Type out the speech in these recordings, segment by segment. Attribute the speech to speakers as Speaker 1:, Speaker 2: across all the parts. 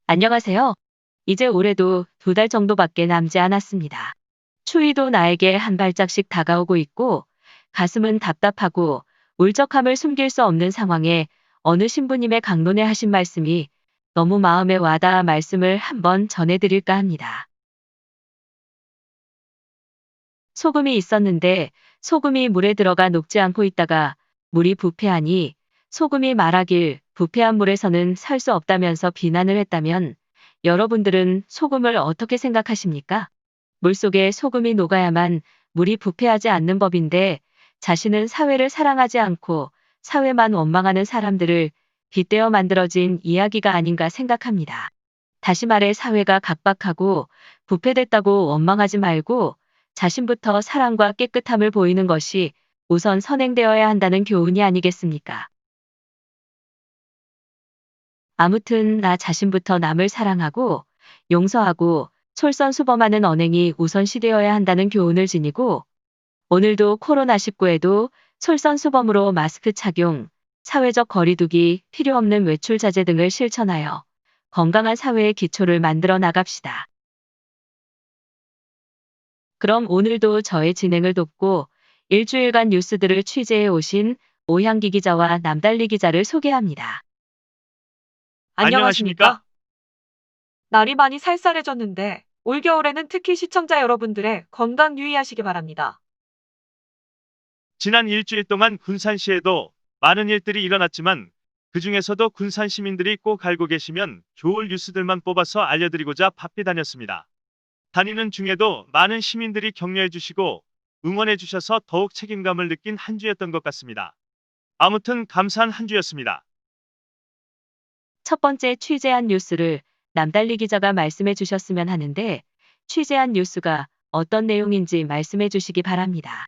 Speaker 1: 안녕하세요. 이제 올해도 2달 정도밖에 남지 않았습니다. 추위도 나에게 한 발짝씩 다가오고 있고 가슴은 답답하고 울적함을 숨길 수 없는 상황에 어느 신부님의 강론에 하신 말씀이 너무 마음에 와닿아 말씀을 한번 전해드릴까 합니다. 소금이 있었는데 소금이 물에 들어가 녹지 않고 있다가 물이 부패하니 소금이 말하길 부패한 물에서는 살 수 없다면서 비난을 했다면 여러분들은 소금을 어떻게 생각하십니까? 물속에 소금이 녹아야만 물이 부패하지 않는 법인데 자신은 사회를 사랑하지 않고 사회만 원망하는 사람들을 빗대어 만들어진 이야기가 아닌가 생각합니다. 다시 말해 사회가 각박하고 부패됐다고 원망하지 말고 자신부터 사랑과 깨끗함을 보이는 것이 우선 선행되어야 한다는 교훈이 아니겠습니까? 아무튼 나 자신부터 남을 사랑하고 용서하고 솔선수범하는 언행이 우선시되어야 한다는 교훈을 지니고 오늘도 코로나19에도 솔선수범으로 마스크 착용, 사회적 거리두기, 필요 없는 외출 자제 등을 실천하여 건강한 사회의 기초를 만들어 나갑시다. 그럼 오늘도 저의 진행을 돕고 일주일간 뉴스들을 취재해 오신 오향기 기자와 남달리 기자를 소개합니다.
Speaker 2: 안녕하십니까? 날이 많이 쌀쌀해졌는데 올겨울에는 특히 시청자 여러분들의 건강 유의하시기 바랍니다.
Speaker 3: 지난 일주일 동안 군산시에도 많은 일들이 일어났지만 그중에서도 군산 시민들이 꼭 알고 계시면 좋을 뉴스들만 뽑아서 알려드리고자 바삐 다녔습니다. 다니는 중에도 많은 시민들이 격려해 주시고 응원해 주셔서 더욱 책임감을 느낀 한 주였던 것 같습니다. 아무튼 감사한 한 주였습니다.
Speaker 1: 첫 번째 취재한 뉴스를 남달리 기자가 말씀해 주셨으면 하는데 취재한 뉴스가 어떤 내용인지 말씀해 주시기 바랍니다.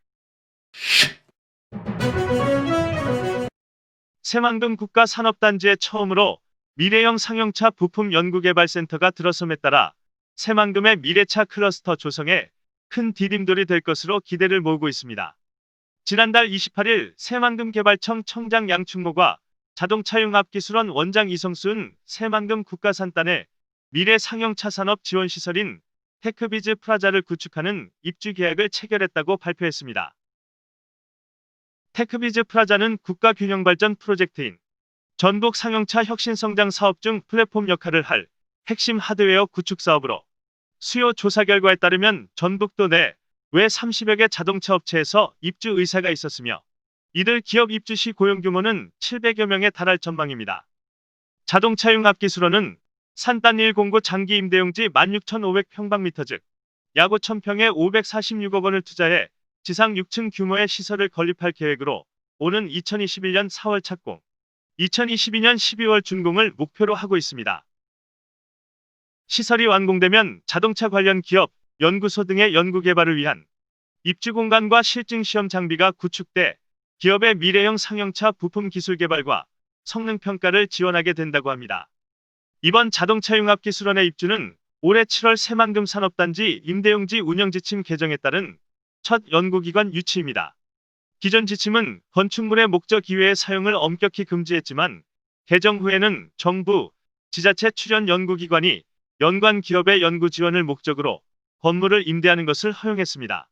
Speaker 3: 새만금 국가산업단지에 처음으로 미래형 상용차 부품 연구개발센터가 들어섬에 따라 새만금의 미래차 클러스터 조성에 큰 디딤돌이 될 것으로 기대를 모으고 있습니다. 지난달 28일 새만금개발청 청장 양충모가 자동차융합기술원 원장 이성수는 새만금 국가산단에 미래 상용차 산업 지원시설인 테크비즈 프라자를 구축하는 입주 계약을 체결했다고 발표했습니다. 테크비즈 프라자는 국가균형발전 프로젝트인 전국 상용차 혁신성장 사업 중 플랫폼 역할을 할 핵심 하드웨어 구축 사업으로 수요 조사 결과에 따르면 전북도 내 외 30여 개 자동차 업체에서 입주 의사가 있었으며 이들 기업 입주 시 고용 규모는 700여 명에 달할 전망입니다. 자동차융합기술원은 산단 109 장기 임대용지 16,500평방미터 즉 약 5,000평에 546억 원을 투자해 지상 6층 규모의 시설을 건립할 계획으로 오는 2021년 4월 착공, 2022년 12월 준공을 목표로 하고 있습니다. 시설이 완공되면 자동차 관련 기업, 연구소 등의 연구개발을 위한 입주 공간과 실증 시험 장비가 구축돼 기업의 미래형 상용차 부품 기술 개발과 성능 평가를 지원하게 된다고 합니다. 이번 자동차융합기술원의 입주는 올해 7월 새만금 산업단지 임대용지 운영 지침 개정에 따른 첫 연구기관 유치입니다. 기존 지침은 건축물의 목적 이외의 사용을 엄격히 금지했지만 개정 후에는 정부, 지자체 출연 연구기관이 연관 기업의 연구 지원을 목적으로 건물을 임대하는 것을 허용했습니다.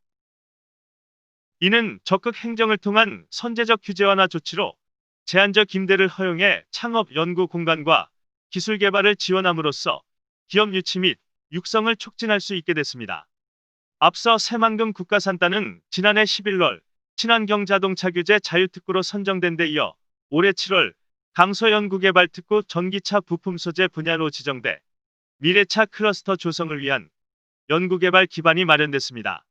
Speaker 3: 이는 적극 행정을 통한 선제적 규제 완화 조치로 제한적 임대를 허용해 창업 연구 공간과 기술 개발을 지원함으로써 기업 유치 및 육성을 촉진할 수 있게 됐습니다. 앞서 새만금 국가산단은 지난해 11월 친환경 자동차 규제 자유특구로 선정된 데 이어 올해 7월 강소연구개발특구 전기차 부품 소재 분야로 지정돼 미래차 클러스터 조성을 위한 연구개발 기반이 마련됐습니다.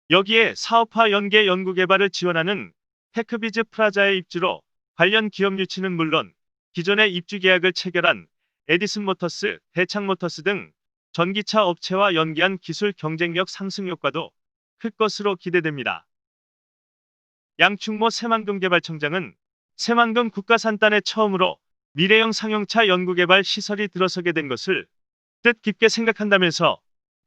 Speaker 3: 여기에 사업화 연계 연구개발을 지원하는 테크비즈 프라자의 입주로 관련 기업 유치는 물론 기존의 입주 계약을 체결한 에디슨 모터스, 대창 모터스 등 전기차 업체와 연계한 기술 경쟁력 상승 효과도 클 것으로 기대됩니다. 양충모 새만금개발청장은 새만금 국가산단에 처음으로 미래형 상용차 연구개발 시설이 들어서게 된 것을 뜻깊게 생각한다면서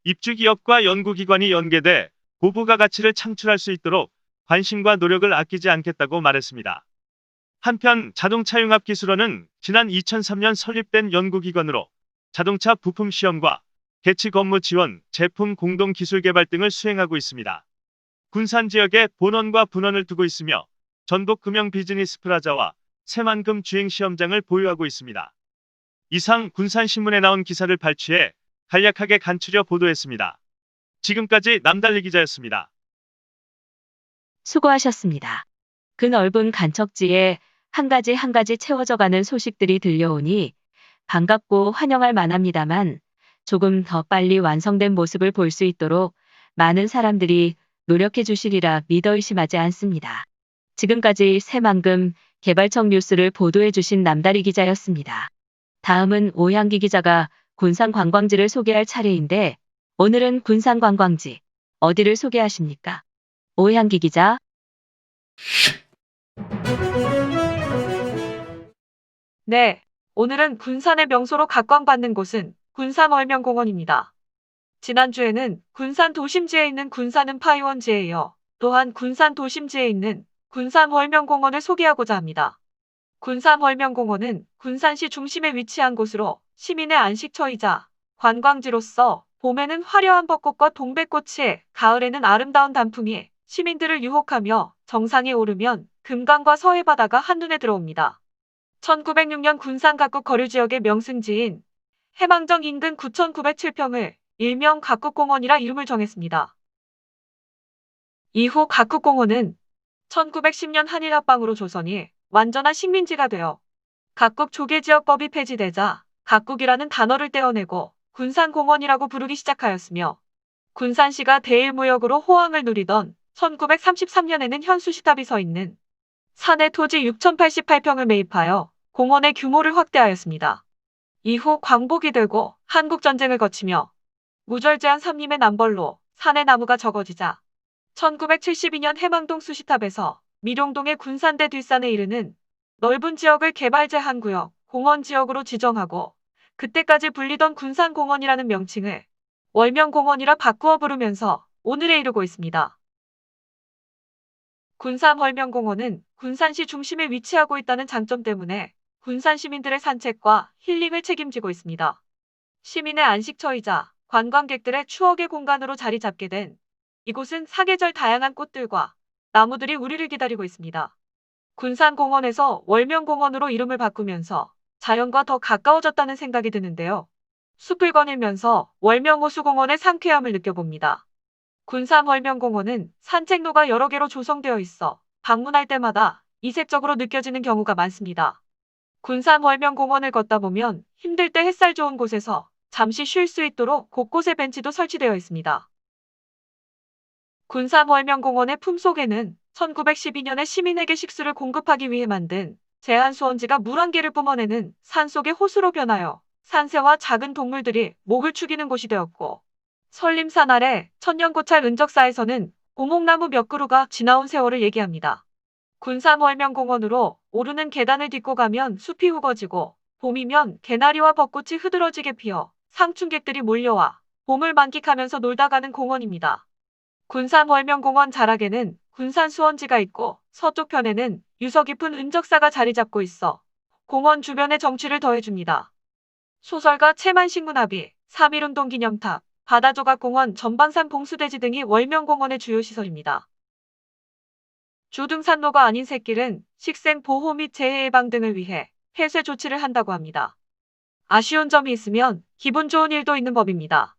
Speaker 3: 입주기업과 연구기관이 연계돼 고부가 가치를 창출할 수 있도록 관심과 노력을 아끼지 않겠다고 말했습니다. 한편 자동차융합기술원은 지난 2003년 설립된 연구기관으로 자동차 부품 시험과 개치 건무 지원, 제품 공동 기술 개발 등을 수행하고 있습니다. 군산 지역에 본원과 분원을 두고 있으며 전북 금영 비즈니스 프라자와 새만금 주행 시험장을 보유하고 있습니다. 이상 군산신문에 나온 기사를 발췌해 간략하게 간추려 보도했습니다. 지금까지 남달리 기자였습니다.
Speaker 1: 수고하셨습니다. 그 넓은 간척지에 한 가지 한 가지 채워져가는 소식들이 들려오니 반갑고 환영할 만합니다만 조금 더 빨리 완성된 모습을 볼 수 있도록 많은 사람들이 노력해 주시리라 믿어 의심하지 않습니다. 지금까지 새만금 개발청 뉴스를 보도해 주신 남다리 기자였습니다. 다음은 오향기 기자가 군산 관광지를 소개할 차례인데 오늘은 군산 관광지 어디를 소개하십니까? 오향기 기자.
Speaker 2: 네, 오늘은 군산의 명소로 각광받는 곳은 군산 월명공원입니다. 지난주에는 군산 도심지에 있는 군산은 파이원지에 이어 또한 군산 도심지에 있는 군산 월명공원을 소개하고자 합니다. 군산 월명공원은 군산시 중심에 위치한 곳으로 시민의 안식처이자 관광지로서 봄에는 화려한 벚꽃과 동백꽃이, 가을에는 아름다운 단풍이 시민들을 유혹하며 정상에 오르면 금강과 서해바다가 한눈에 들어옵니다. 1906년 군산 각국 거류지역의 명승지인 해망정 인근 9,907평을 일명 각국공원이라 이름을 정했습니다. 이후 각국공원은 1910년 한일합방으로 조선이 완전한 식민지가 되어 각국 조개지역법이 폐지되자 각국이라는 단어를 떼어내고 군산공원이라고 부르기 시작하였으며 군산시가 대일무역으로 호황을 누리던 1933년에는 현수시탑이 서 있는 산해 토지 6,088평을 매입하여 공원의 규모를 확대하였습니다. 이후 광복이 되고 한국전쟁을 거치며 무절제한 삼림의 남벌로 산의 나무가 적어지자 1972년 해망동 수시탑에서 미룡동의 군산대 뒷산에 이르는 넓은 지역을 개발 제한 구역, 공원지역으로 지정하고 그때까지 불리던 군산공원이라는 명칭을 월명공원이라 바꾸어 부르면서 오늘에 이르고 있습니다. 군산 월명공원은 군산시 중심에 위치하고 있다는 장점 때문에 군산 시민들의 산책과 힐링을 책임지고 있습니다. 시민의 안식처이자 관광객들의 추억의 공간으로 자리 잡게 된 이곳은 사계절 다양한 꽃들과 나무들이 우리를 기다리고 있습니다. 군산공원에서 월명공원으로 이름을 바꾸면서 자연과 더 가까워졌다는 생각이 드는데요. 숲을 거닐면서 월명호수공원의 상쾌함을 느껴봅니다. 군산 월명공원은 산책로가 여러 개로 조성되어 있어 방문할 때마다 이색적으로 느껴지는 경우가 많습니다. 군산 월명공원을 걷다 보면 힘들 때 햇살 좋은 곳에서 잠시 쉴 수 있도록 곳곳에 벤치도 설치되어 있습니다. 군산 월명공원의 품속에는 1912년에 시민에게 식수를 공급하기 위해 만든 제한수원지가 물 한 개를 뿜어내는 산속의 호수로 변하여 산새와 작은 동물들이 목을 축이는 곳이 되었고, 설림산 아래 천년고찰 은적사에서는 오목나무 몇 그루가 지나온 세월을 얘기합니다. 군산 월명공원으로 오르는 계단을 딛고 가면 숲이 우거지고 봄이면 개나리와 벚꽃이 흐드러지게 피어 상춘객들이 몰려와 봄을 만끽하면서 놀다 가는 공원입니다. 군산 월명공원 자락에는 군산 수원지가 있고 서쪽 편에는 유서 깊은 은적사가 자리 잡고 있어 공원 주변의 정취를 더해줍니다. 소설가 채만식문합이 3.1운동 기념탑, 바다조각공원, 전방산 봉수대지 등이 월명공원의 주요 시설입니다. 주등산로가 아닌 샛길은 식생 보호 및 재해 예방 등을 위해 폐쇄 조치를 한다고 합니다. 아쉬운 점이 있으면 기분 좋은 일도 있는 법입니다.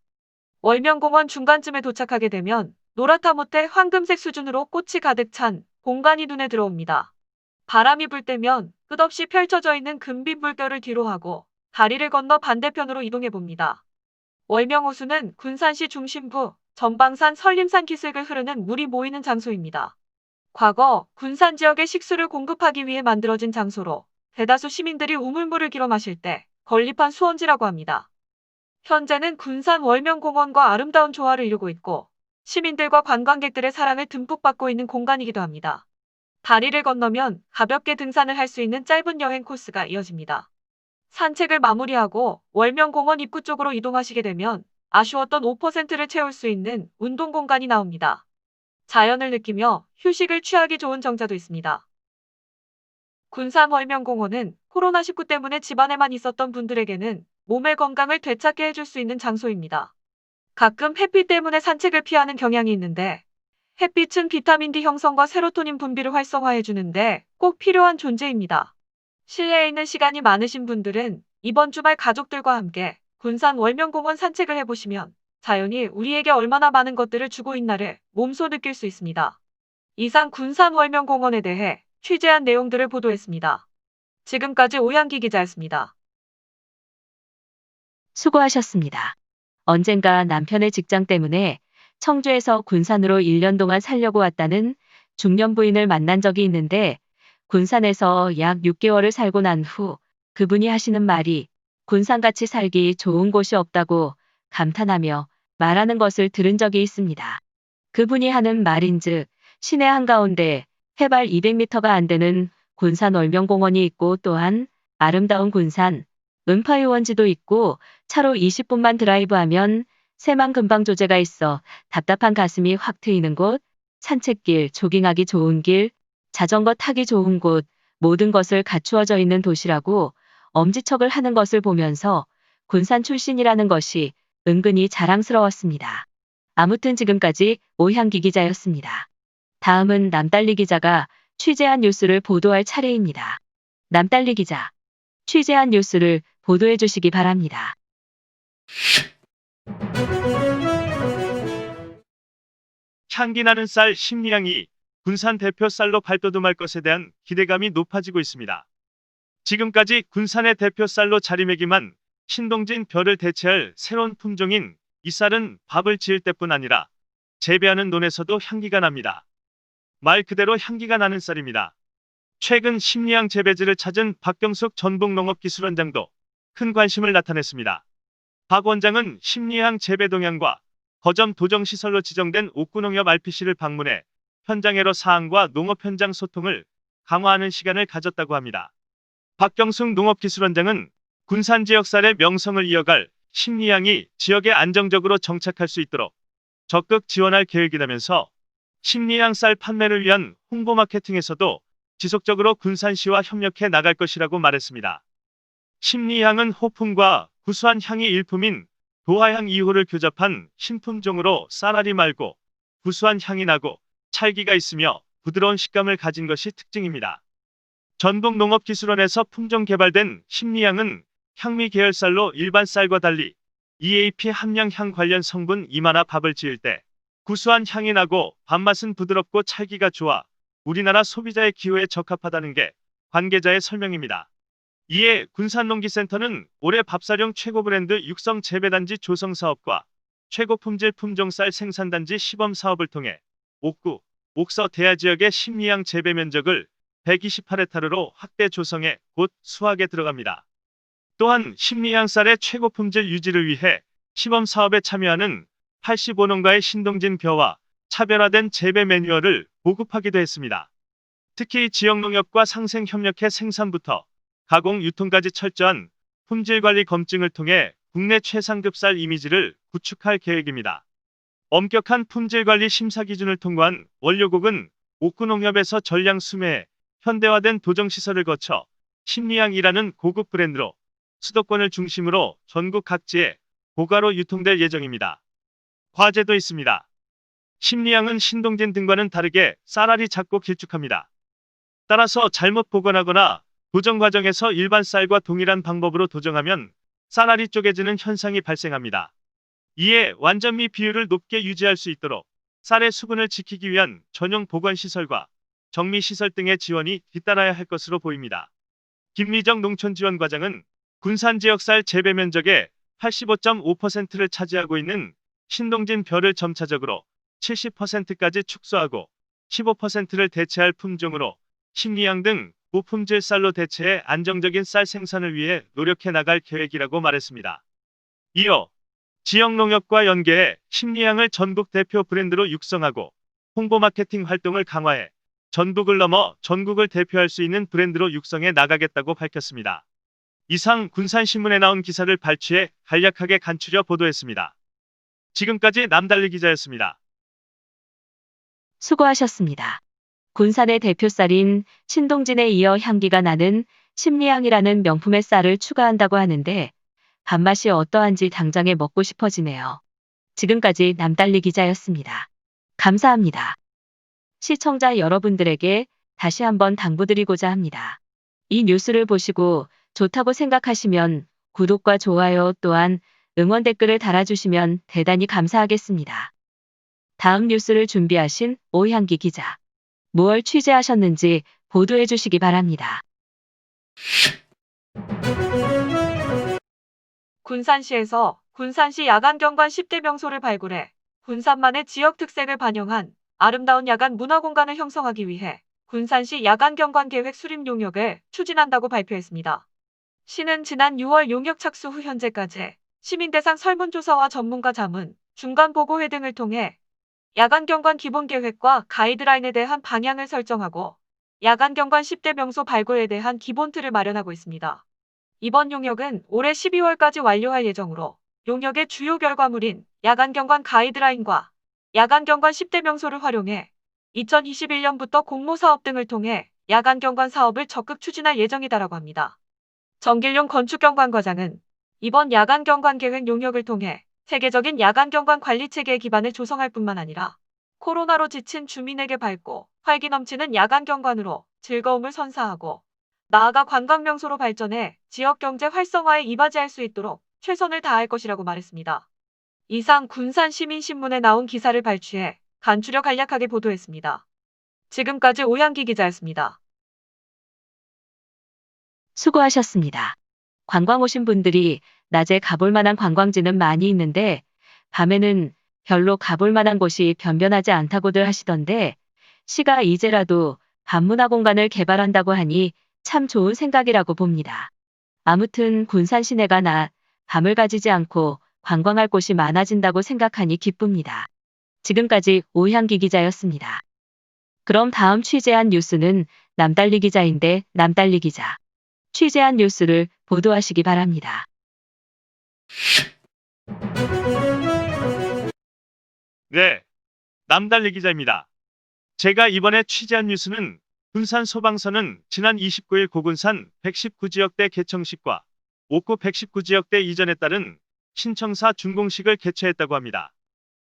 Speaker 2: 월명공원 중간쯤에 도착하게 되면 노랗다 못해 황금색 수준으로 꽃이 가득 찬 공간이 눈에 들어옵니다. 바람이 불 때면 끝없이 펼쳐져 있는 금빛 물결을 뒤로 하고 다리를 건너 반대편으로 이동해 봅니다. 월명호수는 군산시 중심부 전방산 설림산 기슭을 흐르는 물이 모이는 장소입니다. 과거 군산 지역에 식수를 공급하기 위해 만들어진 장소로 대다수 시민들이 우물물을 길어 마실 때 건립한 수원지라고 합니다. 현재는 군산 월명공원과 아름다운 조화를 이루고 있고 시민들과 관광객들의 사랑을 듬뿍 받고 있는 공간이기도 합니다. 다리를 건너면 가볍게 등산을 할 수 있는 짧은 여행 코스가 이어집니다. 산책을 마무리하고 월명공원 입구 쪽으로 이동하시게 되면 아쉬웠던 5%를 채울 수 있는 운동 공간이 나옵니다. 자연을 느끼며 휴식을 취하기 좋은 정자도 있습니다. 군산 월명공원은 코로나19 때문에 집안에만 있었던 분들에게는 몸의 건강을 되찾게 해줄 수 있는 장소입니다. 가끔 햇빛 때문에 산책을 피하는 경향이 있는데 햇빛은 비타민 D 형성과 세로토닌 분비를 활성화해주는데 꼭 필요한 존재입니다. 실내에 있는 시간이 많으신 분들은 이번 주말 가족들과 함께 군산 월명공원 산책을 해보시면 자연이 우리에게 얼마나 많은 것들을 주고 있나를 몸소 느낄 수 있습니다. 이상 군산 월명공원에 대해 취재한 내용들을 보도했습니다. 지금까지 오향기 기자였습니다.
Speaker 1: 수고하셨습니다. 언젠가 남편의 직장 때문에 청주에서 군산으로 1년 동안 살려고 왔다는 중년 부인을 만난 적이 있는데 군산에서 약 6개월을 살고 난 후 그분이 하시는 말이 군산같이 살기 좋은 곳이 없다고 감탄하며 말하는 것을 들은 적이 있습니다. 그분이 하는 말인즉 시내 한가운데 해발 200m가 안 되는 군산 월명공원이 있고 또한 아름다운 군산 음파유원지도 있고 차로 20분만 드라이브하면 새만 금방 조제가 있어 답답한 가슴이 확 트이는 곳, 산책길, 조깅하기 좋은 길, 자전거 타기 좋은 곳, 모든 것을 갖추어져 있는 도시라고 엄지척을 하는 것을 보면서 군산 출신이라는 것이 은근히 자랑스러웠습니다. 아무튼 지금까지 오향기 기자였습니다. 다음은 남달리 기자가 취재한 뉴스를 보도할 차례입니다. 남달리 기자, 취재한 뉴스를 보도해 주시기 바랍니다.
Speaker 3: 향기 나는 쌀 심리향이 군산 대표 쌀로 발돋움할 것에 대한 기대감이 높아지고 있습니다. 지금까지 군산의 대표 쌀로 자리매김한 신동진 벼를 대체할 새로운 품종인 이 쌀은 밥을 지을 때뿐 아니라 재배하는 논에서도 향기가 납니다. 말 그대로 향기가 나는 쌀입니다. 최근 심리향 재배지를 찾은 박경숙 전북농업기술원장도 큰 관심을 나타냈습니다. 박 원장은 심리향 재배 동향과 거점 도정시설로 지정된 옥구농협 RPC를 방문해 현장애로 사항과 농업 현장 소통을 강화하는 시간을 가졌다고 합니다. 박경숙 농업기술원장은 군산 지역 쌀의 명성을 이어갈 심리향이 지역에 안정적으로 정착할 수 있도록 적극 지원할 계획이라면서 심리향 쌀 판매를 위한 홍보 마케팅에서도 지속적으로 군산시와 협력해 나갈 것이라고 말했습니다. 심리향은 호품과 구수한 향이 일품인 도화향 2호를 교잡한 신품종으로 쌀알이 말고 구수한 향이 나고 찰기가 있으며 부드러운 식감을 가진 것이 특징입니다. 전북농업기술원에서 품종 개발된 심리향은 향미 계열쌀로 일반 쌀과 달리 EAP 함량 향 관련 성분 이마나 밥을 지을 때 구수한 향이 나고 밥맛은 부드럽고 찰기가 좋아 우리나라 소비자의 기호에 적합하다는 게 관계자의 설명입니다. 이에 군산농기센터는 올해 밥사령 최고 브랜드 육성 재배단지 조성 사업과 최고 품질 품종쌀 생산단지 시범 사업을 통해 옥구, 옥서 대하 지역의 심리향 재배 면적을 128헥타르로 확대 조성해 곧 수확에 들어갑니다. 또한 심리향 쌀의 최고 품질 유지를 위해 시범 사업에 참여하는 85농가의 신동진 벼와 차별화된 재배 매뉴얼을 보급하기도 했습니다. 특히 지역농협과 상생 협력해 생산부터 가공 유통까지 철저한 품질관리 검증을 통해 국내 최상급 쌀 이미지를 구축할 계획입니다. 엄격한 품질관리 심사 기준을 통과한 원료국은 옥구농협에서 전량 수매해 현대화된 도정시설을 거쳐 심리향이라는 고급 브랜드로 수도권을 중심으로 전국 각지에 고가로 유통될 예정입니다. 과제도 있습니다. 심리향은 신동진 등과는 다르게 쌀알이 작고 길쭉합니다. 따라서 잘못 보관하거나 도정 과정에서 일반 쌀과 동일한 방법으로 도정하면 쌀알이 쪼개지는 현상이 발생합니다. 이에 완전미 비율을 높게 유지할 수 있도록 쌀의 수분을 지키기 위한 전용 보관시설과 정미시설 등의 지원이 뒤따라야 할 것으로 보입니다. 김미정 농촌지원과장은 군산 지역 쌀 재배 면적의 85.5%를 차지하고 있는 신동진 벼를 점차적으로 70%까지 축소하고 15%를 대체할 품종으로 심리향 등 고품질 쌀로 대체해 안정적인 쌀 생산을 위해 노력해 나갈 계획이라고 말했습니다. 이어 지역농협과 연계해 심리향을 전국 대표 브랜드로 육성하고 홍보 마케팅 활동을 강화해 전북을 넘어 전국을 대표할 수 있는 브랜드로 육성해 나가겠다고 밝혔습니다. 이상 군산신문에 나온 기사를 발췌해 간략하게 간추려 보도했습니다. 지금까지 남달리 기자였습니다.
Speaker 1: 수고하셨습니다. 군산의 대표 쌀인 신동진에 이어 향기가 나는 심리향이라는 명품의 쌀을 추가한다고 하는데 밥맛이 어떠한지 당장에 먹고 싶어지네요. 지금까지 남달리 기자였습니다. 감사합니다. 시청자 여러분들에게 다시 한번 당부드리고자 합니다. 이 뉴스를 보시고 좋다고 생각하시면 구독과 좋아요 또한 응원 댓글을 달아주시면 대단히 감사하겠습니다. 다음 뉴스를 준비하신 오향기 기자. 무얼 취재하셨는지 보도해 주시기 바랍니다.
Speaker 2: 군산시에서 군산시 야간경관 10대 명소를 발굴해 군산만의 지역 특색을 반영한 아름다운 야간 문화공간을 형성하기 위해 군산시 야간경관 계획 수립 용역을 추진한다고 발표했습니다. 시는 지난 6월 용역 착수 후 현재까지 시민 대상 설문조사와 전문가 자문, 중간보고회 등을 통해 야간경관 기본계획과 가이드라인에 대한 방향을 설정하고 야간경관 10대 명소 발굴에 대한 기본 틀을 마련하고 있습니다. 이번 용역은 올해 12월까지 완료할 예정으로 용역의 주요 결과물인 야간경관 가이드라인과 야간경관 10대 명소를 활용해 2021년부터 공모사업 등을 통해 야간경관 사업을 적극 추진할 예정이다라고 합니다. 정길용 건축경관과장은 이번 야간경관 계획 용역을 통해 세계적인 야간경관 관리체계의 기반을 조성할 뿐만 아니라 코로나로 지친 주민에게 밝고 활기 넘치는 야간경관으로 즐거움을 선사하고 나아가 관광명소로 발전해 지역경제 활성화에 이바지할 수 있도록 최선을 다할 것이라고 말했습니다. 이상 군산시민신문에 나온 기사를 발췌해 간추려 간략하게 보도했습니다. 지금까지 오향기 기자였습니다.
Speaker 1: 수고하셨습니다. 관광 오신 분들이 낮에 가볼 만한 관광지는 많이 있는데 밤에는 별로 가볼 만한 곳이 변변하지 않다고들 하시던데 시가 이제라도 밤문화 공간을 개발한다고 하니 참 좋은 생각이라고 봅니다. 아무튼 군산 시내가 낮, 밤을 가지지 않고 관광할 곳이 많아진다고 생각하니 기쁩니다. 지금까지 오향기 기자였습니다. 그럼 다음 취재한 뉴스는 남달리 기자인데 남달리 기자. 취재한 뉴스를 보도하시기 바랍니다.
Speaker 3: 네, 남달리 기자입니다. 제가 이번에 취재한 뉴스는 군산 소방서는 지난 29일 고군산 119지역대 개청식과 옥구 119지역대 이전에 따른 신청사 준공식을 개최했다고 합니다.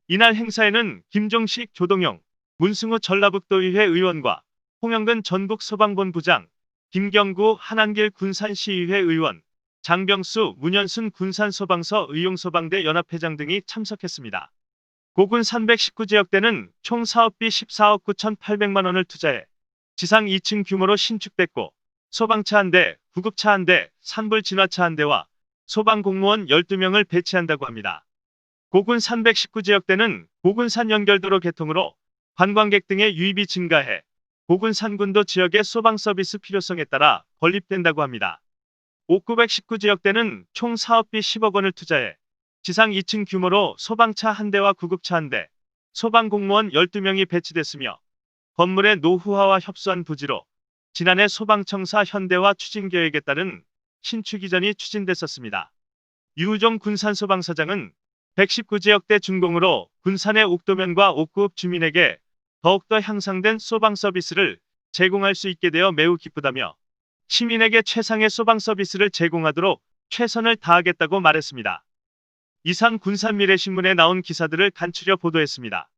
Speaker 3: 이날 행사에는 김종식 조동영, 문승우 전라북도의회 의원과 홍영근 전북소방본부장, 김경구 한한길 군산시의회 의원, 장병수 문현순 군산소방서 의용소방대 연합회장 등이 참석했습니다. 고군 319지역대는 총 사업비 14억 9,800만 원을 투자해 지상 2층 규모로 신축됐고 소방차 1대, 구급차 1대, 산불 진화차 1대와 소방공무원 12명을 배치한다고 합니다. 고군 319지역대는 고군산 연결도로 개통으로 관광객 등의 유입이 증가해 고군 산군도 지역의 소방 서비스 필요성에 따라 건립된다고 합니다. 옥구 119지역대는 총 사업비 10억 원을 투자해 지상 2층 규모로 소방차 1대와 구급차 1대, 소방공무원 12명이 배치됐으며 건물의 노후화와 협소한 부지로 지난해 소방청사 현대화 추진 계획에 따른 신축 이전이 추진됐었습니다. 유우종 군산소방서장은 119지역대 준공으로 군산의 옥도면과 옥구읍 주민에게 더욱더 향상된 소방 서비스를 제공할 수 있게 되어 매우 기쁘다며 시민에게 최상의 소방 서비스를 제공하도록 최선을 다하겠다고 말했습니다. 이상 군산미래신문에 나온 기사들을 간추려 보도했습니다.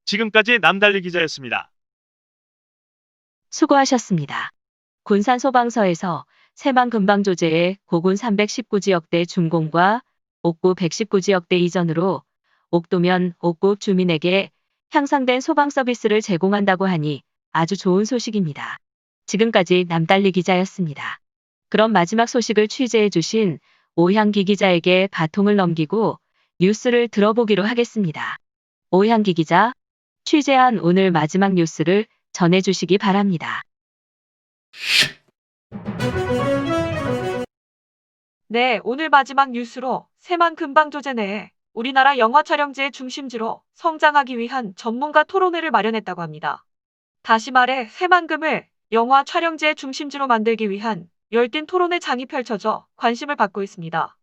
Speaker 3: 지금까지 남달리 기자였습니다.
Speaker 1: 수고하셨습니다. 군산 소방서에서 새만 금방조제의 고군 319지역대 준공과 옥구 119지역대 이전으로 옥도면 옥구읍 주민에게 향상된 소방 서비스를 제공한다고 하니 아주 좋은 소식입니다. 지금까지 남달리 기자였습니다. 그럼 마지막 소식을 취재해 주신 오향기 기자에게 바통을 넘기고 뉴스를 들어보기로 하겠습니다. 오향기 기자, 취재한 오늘 마지막 뉴스를 전해주시기 바랍니다.
Speaker 2: 네, 오늘 마지막 뉴스로 새만 금방조제 내에 우리나라 영화 촬영지의 중심지로 성장하기 위한 전문가 토론회를 마련했다고 합니다. 다시 말해 새만금을 영화 촬영지의 중심지로 만들기 위한 열띤 토론회 장이 펼쳐져 관심을 받고 있습니다.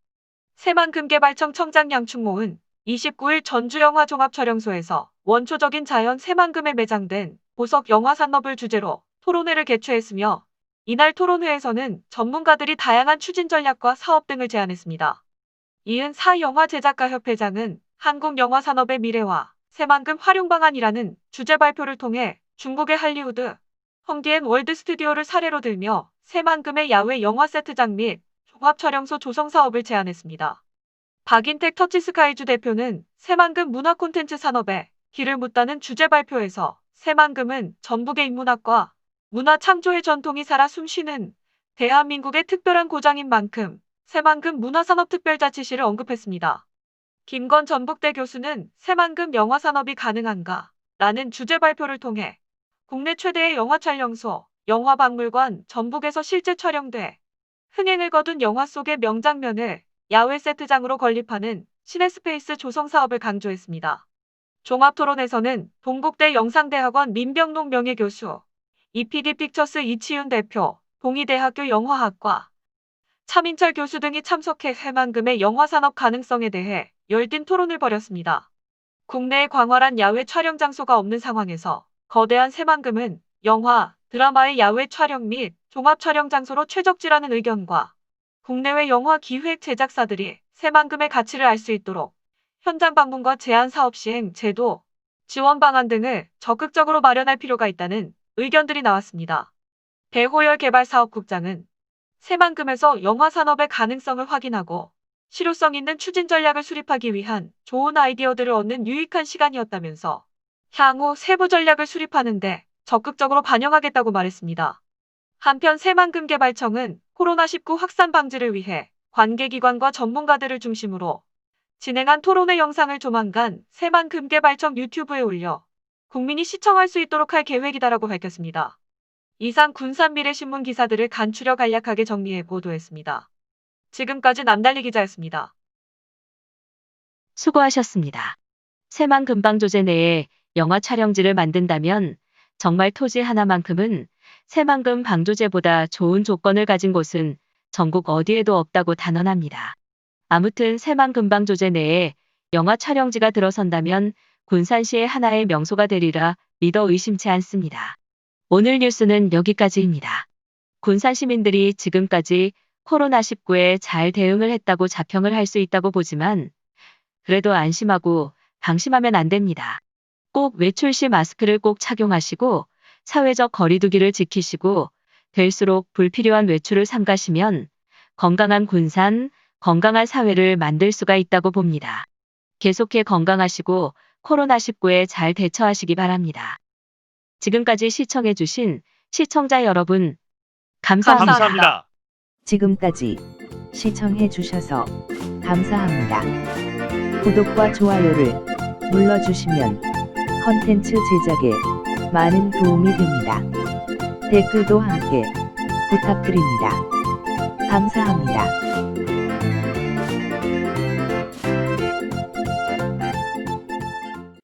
Speaker 2: 새만금 개발청 청장 양충모은 29일 전주영화 종합촬영소에서 원초적인 자연 새만금에 매장된 보석 영화 산업을 주제로 토론회를 개최했으며 이날 토론회에서는 전문가들이 다양한 추진 전략과 사업 등을 제안했습니다. 이은 사영화제작가협회장은 한국 영화 산업의 미래와 새만금 활용 방안이라는 주제 발표를 통해 중국의 할리우드, 헝디앤 월드 스튜디오를 사례로 들며 새만금의 야외 영화 세트장 및 종합촬영소 조성 사업을 제안했습니다. 박인택 터치스카이주 대표는 새만금 문화 콘텐츠 산업에 길을 묻다는 주제 발표에서 새만금은 전북의 인문학과 문화 창조의 전통이 살아 숨쉬는 대한민국의 특별한 고장인 만큼 새만금 문화산업특별자치시를 언급했습니다. 김건 전북대 교수는 새만금 영화산업이 가능한가? 라는 주제 발표를 통해 국내 최대의 영화촬영소, 영화박물관 전북에서 실제 촬영돼 흥행을 거둔 영화 속의 명장면을 야외 세트장으로 건립하는 시네스페이스 조성 사업을 강조했습니다. 종합토론에서는 동국대 영상대학원 민병록 명예교수, EPD 픽처스 이치윤 대표, 동의대학교 영화학과 차민철 교수 등이 참석해 새만금의 영화산업 가능성에 대해 열띤 토론을 벌였습니다. 국내에 광활한 야외 촬영 장소가 없는 상황에서 거대한 새만금은 영화, 드라마의 야외 촬영 및 종합 촬영 장소로 최적지라는 의견과 국내외 영화 기획 제작사들이 새만금의 가치를 알 수 있도록 현장 방문과 제한 사업 시행 제도, 지원 방안 등을 적극적으로 마련할 필요가 있다는 의견들이 나왔습니다. 배호열 개발사업국장은 새만금에서 영화 산업의 가능성을 확인하고 실효성 있는 추진 전략을 수립하기 위한 좋은 아이디어들을 얻는 유익한 시간이었다면서 향후 세부 전략을 수립하는 데 적극적으로 반영하겠다고 말했습니다. 한편 새만금개발청은 코로나19 확산 방지를 위해 관계기관과 전문가들을 중심으로 진행한 토론회 영상을 조만간 새만금개발청 유튜브에 올려 국민이 시청할 수 있도록 할 계획이다라고 밝혔습니다. 이상 군산미래신문 기사들을 간추려 간략하게 정리해 보도했습니다. 지금까지 남달리 기자였습니다.
Speaker 1: 수고하셨습니다. 새만금방조제 내에 영화 촬영지를 만든다면 정말 토지 하나만큼은 새만금 방조제보다 좋은 조건을 가진 곳은 전국 어디에도 없다고 단언합니다. 아무튼 새만금방조제 내에 영화 촬영지가 들어선다면 군산시의 하나의 명소가 되리라 믿어 의심치 않습니다. 오늘 뉴스는 여기까지입니다. 군산 시민들이 지금까지 코로나19에 잘 대응을 했다고 자평을 할 수 있다고 보지만 그래도 안심하고 방심하면 안 됩니다. 꼭 외출 시 마스크를 꼭 착용하시고 사회적 거리두기를 지키시고 될수록 불필요한 외출을 삼가시면 건강한 군산, 건강한 사회를 만들 수가 있다고 봅니다. 계속해 건강하시고 코로나19에 잘 대처하시기 바랍니다. 지금까지 시청해주신 시청자 여러분, 감사합니다.
Speaker 3: 감사합니다.
Speaker 4: 지금까지 시청해 주셔서 감사합니다. 구독과 좋아요를 눌러주시면 컨텐츠 제작에 많은 도움이 됩니다. 댓글도 함께 부탁드립니다. 감사합니다.